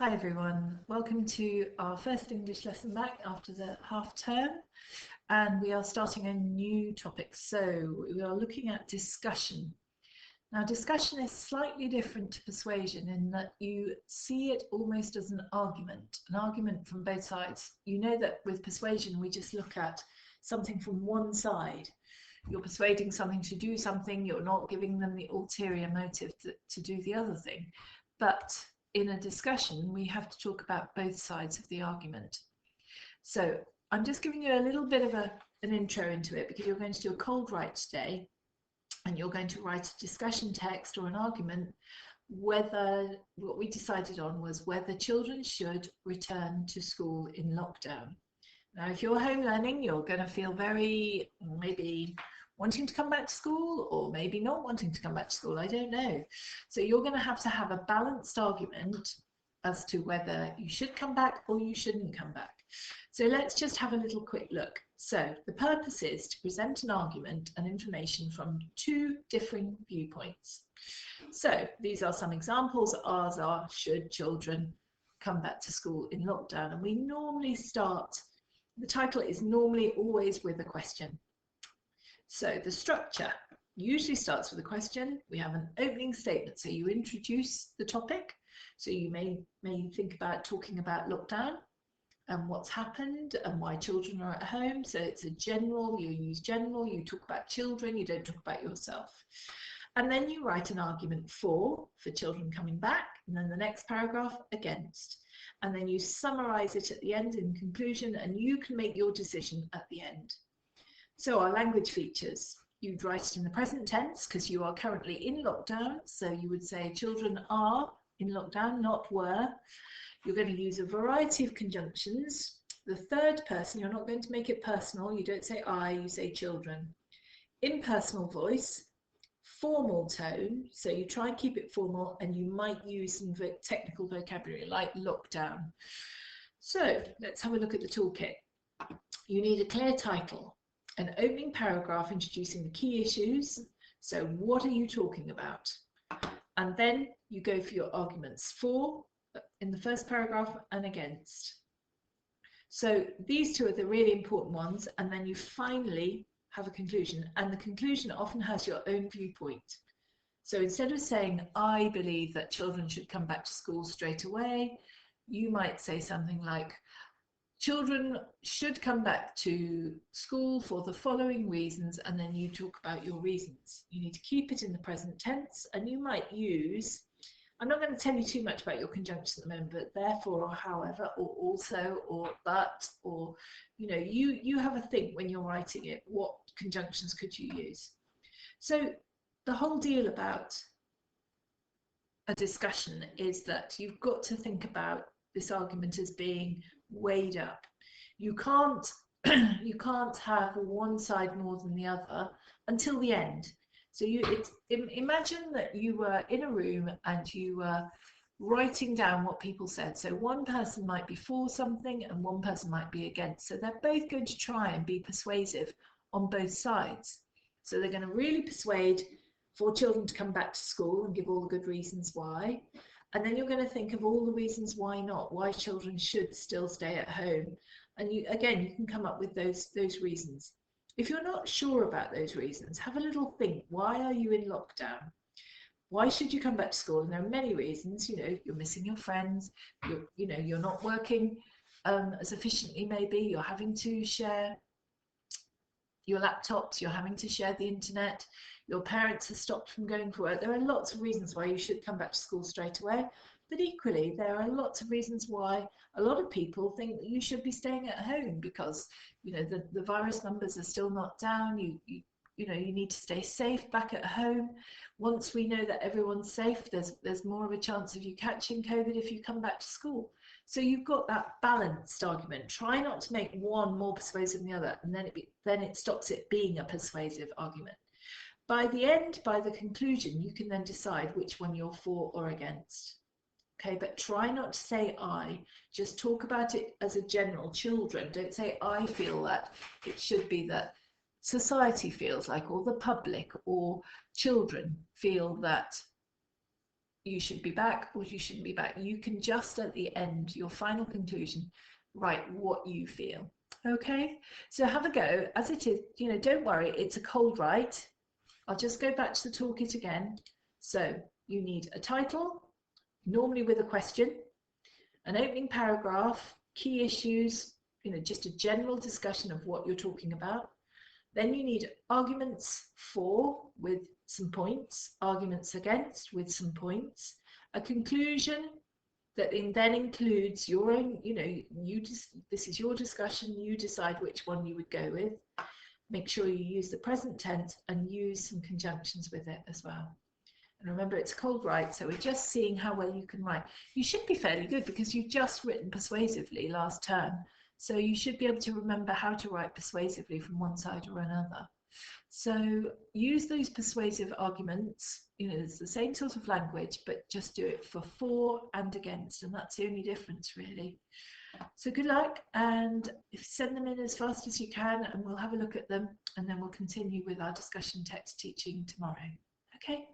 Hi everyone, welcome to our first English lesson back after the half term, and we are starting a new topic. So we are looking at discussion. Now discussion is slightly different to persuasion in that you see it almost as an argument from both sides. You know that with persuasion we just look at something from one side. You're persuading something to do something, you're not giving them the ulterior motive to do the other thing. But in a discussion, we have to talk about both sides of the argument. So I'm just giving you a little bit of an intro into it because you're going to do a cold write today and you're going to write a discussion text or an argument whether what we decided on was whether children should return to school in lockdown. Now, if you're home learning, you're going to feel very maybe wanting to come back to school or maybe not wanting to come back to school, I don't know. So you're going to have a balanced argument as to whether you should come back or you shouldn't come back. So let's just have a little quick look. So the purpose is to present an argument and information from two differing viewpoints. So these are some examples. Ours are, should children come back to school in lockdown? And we normally start, the title is normally always with a question. So the structure usually starts with a question. We have an opening statement, so you introduce the topic. So you may think about talking about lockdown and what's happened and why children are at home. So it's a general, you use general, you talk about children, you don't talk about yourself. And then you write an argument for children coming back, and then the next paragraph against. And then you summarize it at the end in conclusion, and you can make your decision at the end. So our language features, you'd write it in the present tense because you are currently in lockdown. So you would say children are in lockdown, not were. You're going to use a variety of conjunctions. The third person, you're not going to make it personal. You don't say I, you say children. Impersonal voice, formal tone. So you try and keep it formal, and you might use some technical vocabulary like lockdown. So let's have a look at the toolkit. You need a clear title. An opening paragraph introducing the key issues. So what are you talking about? And then you go for your arguments for in the first paragraph and against. So these two are the really important ones, and then you finally have a conclusion, and the conclusion often has your own viewpoint. So instead of saying I believe that children should come back to school straight away, you might say something like children should come back to school for the following reasons, and then you talk about your reasons. You need to keep it in the present tense, and you might use, I'm not going to tell you too much about your conjunctions at the moment, but therefore or however or also or but or, you know, you have a think when you're writing it, what conjunctions could you use? So the whole deal about a discussion is that you've got to think about this argument as being weighed up. You can't have one side more than the other until the end. So imagine that you were in a room and you were writing down what people said. So one person might be for something and one person might be against. So they're both going to try and be persuasive on both sides. So they're going to really persuade for children to come back to school and give all the good reasons why. And then you're going to think of all the reasons why not, why children should still stay at home. And you can come up with those reasons. If you're not sure about those reasons, have a little think. Why are you in lockdown? Why should you come back to school? And there are many reasons. You know, you're missing your friends. You're not working as efficiently. Maybe you're having to share your laptops. You're having to share the internet. Your parents have stopped from going for work. There are lots of reasons why you should come back to school straight away, but equally there are lots of reasons why a lot of people think that you should be staying at home because, you know, the virus numbers are still not down. You need to stay safe back at home. Once we know that everyone's safe, there's more of a chance of you catching COVID if you come back to school. So you've got that balanced argument. Try not to make one more persuasive than the other, and then it stops it being a persuasive argument. By the end, by the conclusion, you can then decide which one you're for or against. Okay, but try not to say I, just talk about it as a general. Children, don't say I feel that. It should be that society feels like, or the public, or children feel that you should be back or you shouldn't be back. You can just at the end, your final conclusion, write what you feel. Okay, so have a go. As it is, you know, don't worry, it's a cold write. I'll just go back to the toolkit again. So you need a title, normally with a question, an opening paragraph, key issues, you know, just a general discussion of what you're talking about. Then you need arguments for with some points, arguments against with some points, a conclusion that then includes your own, you know, this is your discussion, you decide which one you would go with. Make sure you use the present tense and use some conjunctions with it as well. And remember, it's cold write, so we're just seeing how well you can write. You should be fairly good because you've just written persuasively last term. So you should be able to remember how to write persuasively from one side or another. So use those persuasive arguments. You know, it's the same sort of language, but just do it for and against, and that's the only difference really. So good luck, and send them in as fast as you can, and we'll have a look at them, and then we'll continue with our discussion text teaching tomorrow. Okay.